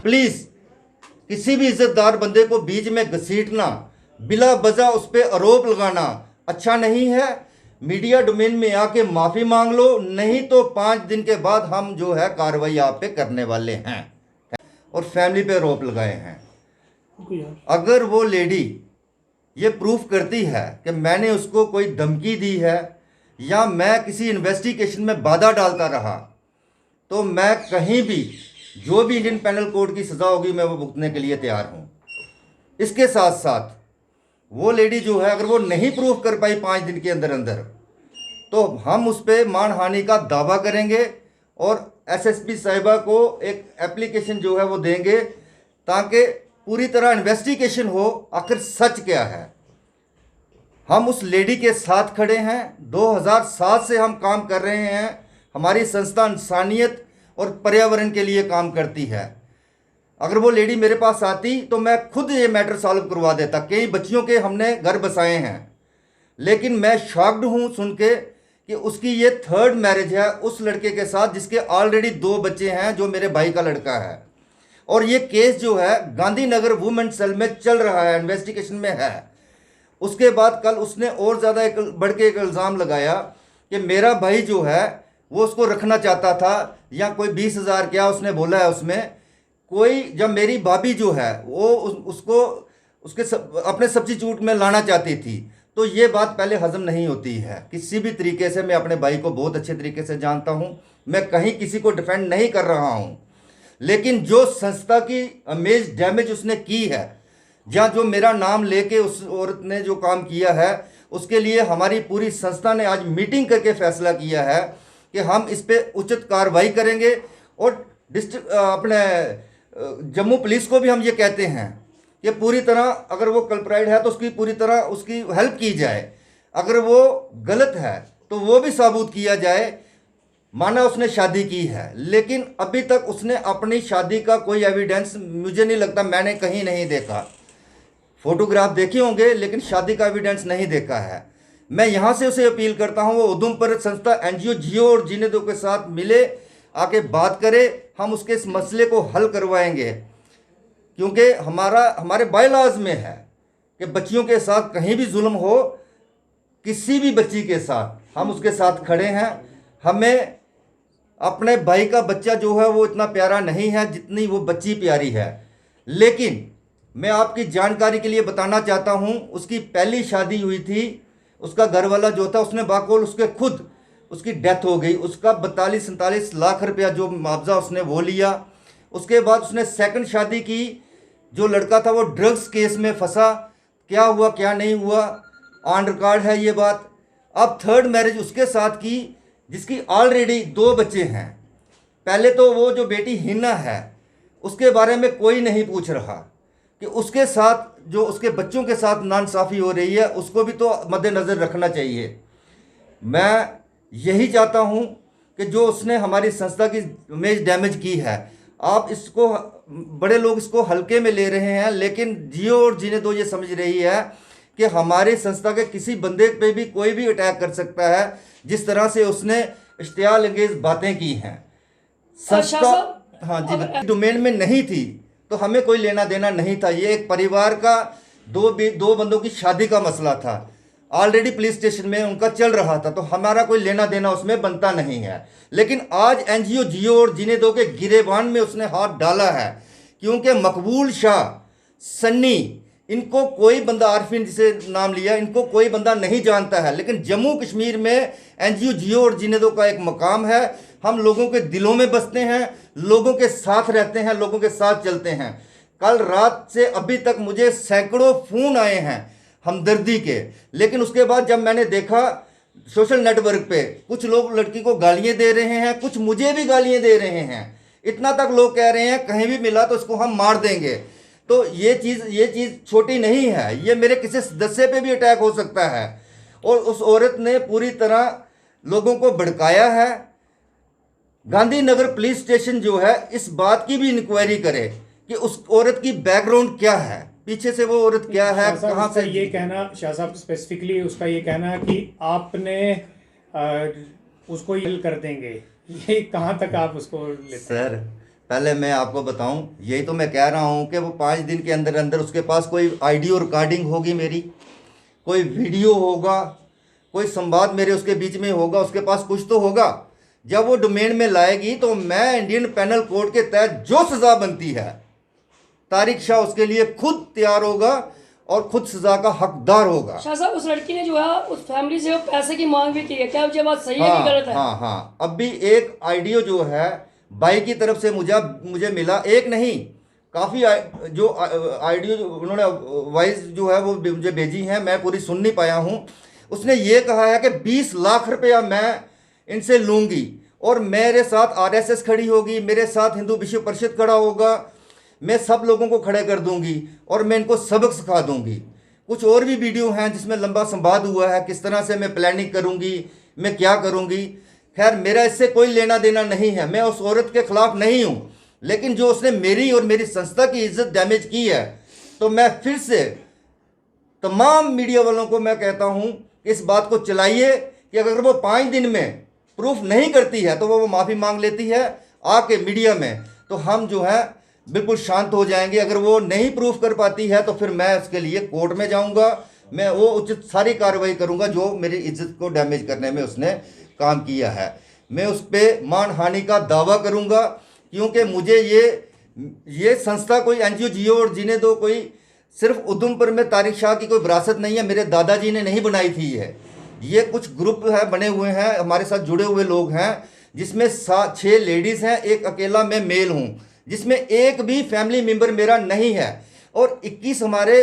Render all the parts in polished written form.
Please किसी भी इज्जतदार बंदे को बीच में घसीटना, बिला वजह उस पर आरोप लगाना अच्छा नहीं है। मीडिया डोमेन में आके माफी मांग लो, नहीं तो 5 दिन के बाद हम जो है कार्रवाई आप पे करने वाले हैं और फैमिली पे आरोप लगाए हैं। अगर वो लेडी ये प्रूफ करती है कि मैंने उसको कोई धमकी दी है या मैं किसी इन्वेस्टिगेशन में बाधा डालता रहा, तो मैं कहीं भी जो भी इंडियन पेनल कोड की सज़ा होगी मैं वो भुगतने के लिए तैयार हूँ। इसके साथ साथ वो लेडी जो है अगर वो नहीं प्रूफ कर पाई 5 दिन के अंदर अंदर, तो हम उस पर मानहानि का दावा करेंगे और एसएसपी साहिबा को एक एप्लीकेशन जो है वो देंगे ताकि पूरी तरह इन्वेस्टिगेशन हो आखिर सच क्या है। हम उस लेडी के साथ खड़े हैं, 2007 से हम काम कर रहे हैं। हमारी संस्था इंसानियत और पर्यावरण के लिए काम करती है। अगर वो लेडी मेरे पास आती तो मैं खुद ये मैटर सॉल्व करवा देता। कई बच्चियों के हमने घर बसाए हैं, लेकिन मैं शॉक्ड हूँ सुन के कि उसकी ये 3rd मैरिज है उस लड़के के साथ जिसके ऑलरेडी 2 बच्चे हैं, जो मेरे भाई का लड़का है। और ये केस जो है गांधीनगर वुमेन सेल में चल रहा है, इन्वेस्टिगेशन में है। उसके बाद कल उसने और ज़्यादा एक बढ़ के एक इल्ज़ाम लगाया कि मेरा भाई जो है वो उसको रखना चाहता था, या कोई 20,000 क्या उसने बोला है उसमें कोई, जब मेरी भाभी जो है वो उसको उसके अपने सब्स्टिट्यूट में लाना चाहती थी। तो ये बात पहले हजम नहीं होती है किसी भी तरीके से। मैं अपने भाई को बहुत अच्छे तरीके से जानता हूँ, मैं कहीं किसी को डिफेंड नहीं कर रहा हूँ, लेकिन जो संस्था की इमेज डैमेज उसने की है, जहाँ जो मेरा नाम लेके उस औरत ने जो काम किया है, उसके लिए हमारी पूरी संस्था ने आज मीटिंग करके फैसला किया है कि हम इस पे उचित कार्रवाई करेंगे। और डिस्ट्रिक्ट अपने जम्मू पुलिस को भी हम ये कहते हैं कि पूरी तरह अगर वो कल्प्राइड है तो उसकी पूरी तरह उसकी हेल्प की जाए, अगर वो गलत है तो वो भी साबुत किया जाए। माना उसने शादी की है, लेकिन अभी तक उसने अपनी शादी का कोई एविडेंस मुझे नहीं लगता, मैंने कहीं नहीं देखा। फोटोग्राफ देखे होंगे लेकिन शादी का एविडेंस नहीं देखा है। मैं यहाँ से उसे अपील करता हूँ वो उधमपुर संस्था एनजीओ जियो और जीने दो के साथ मिले, आके बात करे, हम उसके इस मसले को हल करवाएंगे। क्योंकि हमारे बायलॉज में है कि बच्चियों के साथ कहीं भी जुल्म हो, किसी भी बच्ची के साथ हम उसके साथ खड़े हैं। हमें अपने भाई का बच्चा जो है वो इतना प्यारा नहीं है जितनी वो बच्ची प्यारी है। लेकिन मैं आपकी जानकारी के लिए बताना चाहता हूँ, उसकी पहली शादी हुई थी, उसका घर वाला जो था उसने बाकोल उसके खुद उसकी डेथ हो गई। उसका 42-47 लाख रुपया जो मुआवजा उसने वो लिया। उसके बाद उसने 2nd शादी की, जो लड़का था वो ड्रग्स केस में फंसा, क्या हुआ क्या नहीं हुआ ऑन रिकॉर्ड है ये बात। अब 3rd मैरिज उसके साथ की जिसकी ऑलरेडी 2 बच्चे हैं। पहले तो वो जो बेटी हिना है उसके बारे में कोई नहीं पूछ रहा कि उसके साथ जो उसके बच्चों के साथ नाइंसाफ़ी हो रही है, उसको भी तो मद्देनज़र रखना चाहिए। मैं यही चाहता हूँ कि जो उसने हमारी संस्था की इमेज डैमेज की है, आप इसको, बड़े लोग इसको हल्के में ले रहे हैं, लेकिन जियो और जीने दो ये समझ रही है कि हमारी संस्था के किसी बंदे पे भी कोई भी अटैक कर सकता है, जिस तरह से उसने इश्तियाल अंगेज बातें की हैं। संस्था हाँ जी डोमेन में नहीं थी तो हमें कोई लेना देना नहीं था। ये एक परिवार का दो बंदों की शादी का मसला था, ऑलरेडी पुलिस स्टेशन में उनका चल रहा था, तो हमारा कोई लेना देना उसमें बनता नहीं है। लेकिन आज एनजीओ जियो और जीने दो के गिरेबान में उसने हाथ डाला है, क्योंकि मकबूल शाह, सन्नी, इनको कोई बंदा, आरफिन जिसे नाम लिया, इनको कोई बंदा नहीं जानता है। लेकिन जम्मू कश्मीर में एनजीओ जियो और जीने दो का एक मकाम है। हम लोगों के दिलों में बसते हैं, लोगों के साथ रहते हैं, लोगों के साथ चलते हैं। कल रात से अभी तक मुझे सैकड़ों फ़ोन आए हैं हमदर्दी के, लेकिन उसके बाद जब मैंने देखा सोशल नेटवर्क पे कुछ लोग लड़की को गालियां दे रहे हैं, कुछ मुझे भी गालियां दे रहे हैं, इतना तक लोग कह रहे हैं कहीं भी मिला तो इसको हम मार देंगे। तो ये चीज़ छोटी नहीं है, ये मेरे किसी सदस्य पे भी अटैक हो सकता है। और उस औरत ने पूरी तरह लोगों को भड़काया है। गांधीनगर पुलिस स्टेशन जो है इस बात की भी इंक्वायरी करे कि उस औरत की बैकग्राउंड क्या है, पीछे से वो औरत क्या है, कहाँ से। ये कहना शाह साहब स्पेसिफिकली उसका ये कहना कि आपने उसको हिल कर देंगे, ये कहाँ तक आप उसको लेते हैं? सर पहले मैं आपको बताऊं, यही तो मैं कह रहा हूं कि वो 5 दिन के अंदर अंदर उसके पास कोई ऑडियो रिकॉर्डिंग होगी मेरी, कोई वीडियो होगा, कोई संवाद मेरे उसके बीच में होगा, उसके पास कुछ तो होगा। जब वो डोमेन में लाएगी तो मैं इंडियन पेनल कोड के तहत जो सज़ा बनती है, तारिक शाह उसके लिए खुद तैयार होगा और खुद सज़ा का हकदार होगा। शाह साहब, उस लड़की ने जो है उस फैमिली से वो पैसे की मांग भी की है, क्या ये बात सही है कि गलत है? हाँ हाँ, अब भी एक ऑडियो जो है भाई की तरफ से मुझे मिला, एक नहीं काफ़ी जो ऑडियो उन्होंने वॉइस जो है वो मुझे भेजी हैं, मैं पूरी सुन नहीं पाया हूँ। उसने ये कहा है कि 20 लाख रुपया मैं इनसे लूँगी और मेरे साथ आरएसएस खड़ी होगी, मेरे साथ हिंदू विश्व परिषद खड़ा होगा, मैं सब लोगों को खड़े कर दूंगी और मैं इनको सबक सिखा दूंगी। कुछ और भी वीडियो हैं जिसमें लंबा संवाद हुआ है, किस तरह से मैं प्लानिंग करूंगी, मैं क्या करूंगी। खैर मेरा इससे कोई लेना देना नहीं है, मैं उस औरत के खिलाफ नहीं हूं, लेकिन जो उसने मेरी और मेरी संस्था की इज्जत डैमेज की है, तो मैं फिर से तमाम मीडिया वालों को मैं कहता हूं कि इस बात को चलाइए कि अगर वो 5 दिन में प्रूफ नहीं करती है तो वो माफ़ी मांग लेती है आके मीडिया में, तो हम जो है बिल्कुल शांत हो जाएंगे। अगर वो नहीं प्रूफ कर पाती है तो फिर मैं उसके लिए कोर्ट में जाऊंगा, मैं वो उचित सारी कार्रवाई करूंगा जो मेरी इज्जत को डैमेज करने में उसने काम किया है। मैं उस पर मानहानि का दावा करूंगा, क्योंकि मुझे ये संस्था कोई एनजीओ जियो और जीने दो कोई सिर्फ उधमपुर में तारिक शाह की कोई विरासत नहीं है, मेरे दादाजी ने नहीं बनाई थी। ये कुछ ग्रुप है बने हुए हैं, हमारे साथ जुड़े हुए लोग हैं, जिसमें 6 लेडीज़ हैं, एक अकेला मैं मेल हूँ, जिसमें एक भी फैमिली मेम्बर मेरा नहीं है, और 21 हमारे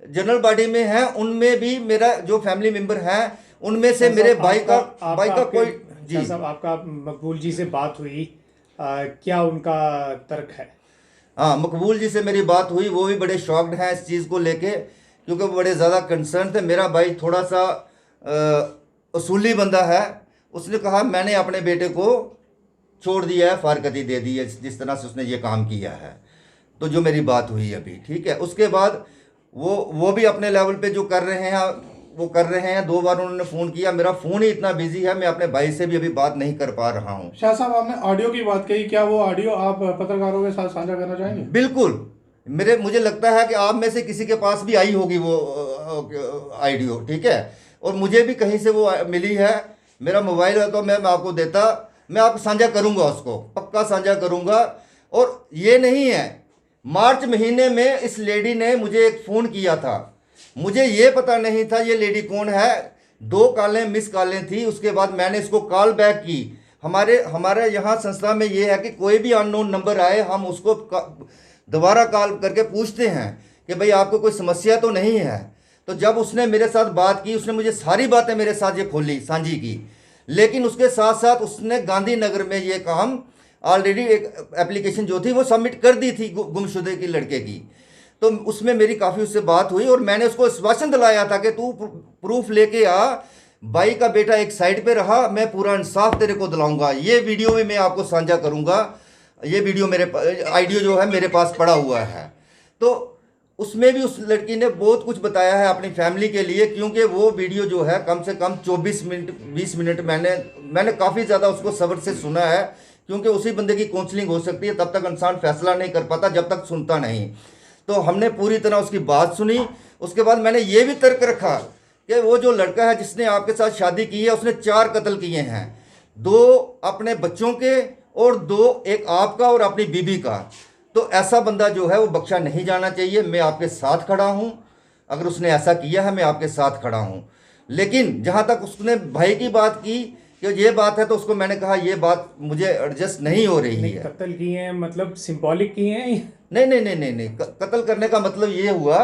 जनरल बॉडी में हैं, उनमें भी मेरा जो फैमिली मेम्बर हैं उनमें से मेरे भाई का कोई जी साहब, आपका मकबूल जी से बात हुई, क्या उनका तर्क है? हाँ, मकबूल जी से मेरी बात हुई, वो भी बड़े शॉक्ड हैं इस चीज़ को लेके, क्योंकि वो बड़े ज़्यादा कंसर्न थे। मेरा भाई थोड़ा सा असूली बंदा है, उसने कहा मैंने अपने बेटे को छोड़ दिया है, फारकती दे दी है जिस तरह से उसने ये काम किया है। तो जो मेरी बात हुई अभी, ठीक है, उसके बाद वो भी अपने लेवल पे जो कर रहे हैं वो कर रहे हैं। 2 बार उन्होंने फ़ोन किया, मेरा फ़ोन ही इतना बिजी है, मैं अपने भाई से भी अभी बात नहीं कर पा रहा हूँ। शाह साहब, आपने ऑडियो की बात कही, क्या वो ऑडियो आप पत्रकारों के साथ साझा करना चाहेंगे? बिल्कुल, मुझे लगता है कि आप में से किसी के पास भी आई होगी वो ऑडियो, ठीक है, और मुझे भी कहीं से वो मिली है। मेरा मोबाइल है तो मैं आपको देता, मैं आपको साझा करूंगा, उसको पक्का साझा करूंगा। और ये नहीं है, मार्च महीने में इस लेडी ने मुझे एक फ़ोन किया था, मुझे ये पता नहीं था ये लेडी कौन है। 2 कॉलें मिस कॉलें थी, उसके बाद मैंने इसको कॉल बैक की। हमारे यहाँ संस्था में ये है कि कोई भी अननोन नंबर आए हम उसको दोबारा कॉल करके पूछते हैं कि भाई आपको कोई समस्या तो नहीं है। तो जब उसने मेरे साथ बात की, उसने मुझे सारी बातें मेरे साथ ये खोली, साझी की, लेकिन उसके साथ साथ उसने गांधीनगर में ये काम ऑलरेडी एक एप्लीकेशन जो थी वो सबमिट कर दी थी गुमशुदे की लड़के की। तो उसमें मेरी काफ़ी उससे बात हुई और मैंने उसको आश्वासन दिलाया था कि तू प्रूफ लेके आ, भाई का बेटा एक साइड पे रहा, मैं पूरा इंसाफ तेरे को दिलाऊंगा। ये वीडियो भी मैं आपको साझा करूंगा, ये वीडियो ऑडियो जो है मेरे पास पड़ा हुआ है। तो उसमें भी उस लड़की ने बहुत कुछ बताया है अपनी फैमिली के लिए, क्योंकि वो वीडियो जो है कम से कम 24 मिनट 20 मिनट मैंने काफ़ी ज़्यादा उसको सब्र से सुना है, क्योंकि उसी बंदे की काउंसलिंग हो सकती है, तब तक इंसान फैसला नहीं कर पाता जब तक सुनता नहीं। तो हमने पूरी तरह उसकी बात सुनी। उसके बाद मैंने ये भी तर्क रखा कि वो जो लड़का है जिसने आपके साथ शादी की है, उसने 4 कत्ल किए हैं, 2 अपने बच्चों के और 2 एक आपका और अपनी बीबी का। तो ऐसा बंदा जो है वो बख्शा नहीं जाना चाहिए। मैं आपके साथ खड़ा हूँ, अगर उसने ऐसा किया है मैं आपके साथ खड़ा हूँ। लेकिन जहाँ तक उसने भाई की बात की कि ये बात है, तो उसको मैंने कहा ये बात मुझे एडजस्ट नहीं हो रही है। कत्ल किए हैं मतलब सिंबॉलिक किए हैं? नहीं, कत्ल करने का मतलब ये हुआ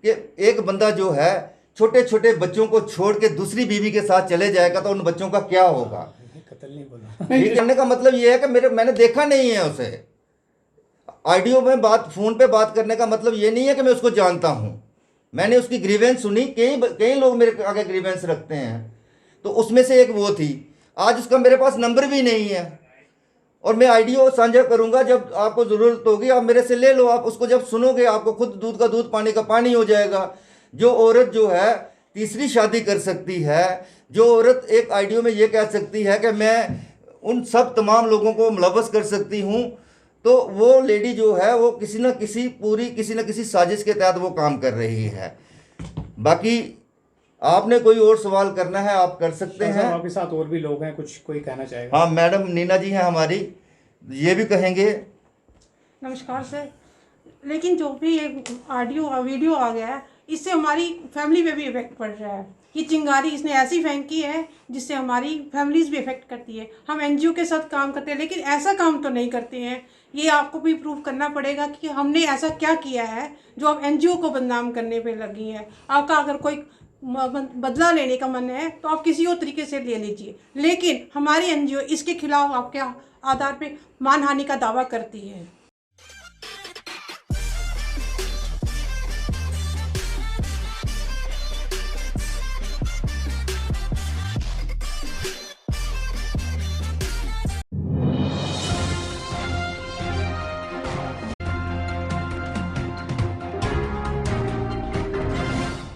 कि एक बंदा जो है छोटे छोटे बच्चों को छोड़ के दूसरी बीवी के साथ चले जाएगा तो उन बच्चों का क्या होगा। कत्ल नहीं बोला। ये करने का मतलब ये है कि मैंने देखा नहीं है उसे। ऑडियो में फोन पे बात करने का मतलब ये नहीं है कि मैं उसको जानता हूँ। मैंने उसकी ग्रीवेंस सुनी, कई लोग मेरे आगे ग्रीवेंस रखते हैं, तो उसमें से एक वो थी। आज उसका मेरे पास नंबर भी नहीं है और मैं ऑडियो साझा करूंगा, जब आपको ज़रूरत होगी आप मेरे से ले लो। आप उसको जब सुनोगे आपको खुद दूध का दूध पानी का पानी हो जाएगा। जो औरत जो है तीसरी शादी कर सकती है, जो औरत एक ऑडियो में ये कह सकती है कि मैं उन सब तमाम लोगों को मुलव्वस कर सकती हूँ, तो वो लेडी जो है वो किसी न किसी साजिश के तहत वो काम कर रही है। बाकी आपने कोई और सवाल करना है आप कर सकते शाह हैं। साहब, आपके साथ और भी लोग हैं, कुछ कोई कहना चाहेगा? हाँ मैडम नीना जी हैं हमारी, ये भी कहेंगे। नमस्कार सर। लेकिन जो भी ये ऑडियो वीडियो आ गया है, इससे हमारी फैमिली पे भी इफेक्ट पड़ रहा है। ये चिंगारी इसने ऐसी फेंकी है जिससे हमारी फैमिलीज भी इफेक्ट करती है। हम एनजीओ के साथ काम करते हैं लेकिन ऐसा काम तो नहीं करते हैं। ये आपको भी प्रूव करना पड़ेगा कि हमने ऐसा क्या किया है जो आप एनजीओ को बदनाम करने पे लगी है। आपका अगर कोई बदला लेने का मन है तो आप किसी और तरीके से ले लीजिए, लेकिन हमारी एनजीओ इसके खिलाफ आपके आधार पे मानहानि का दावा करती है।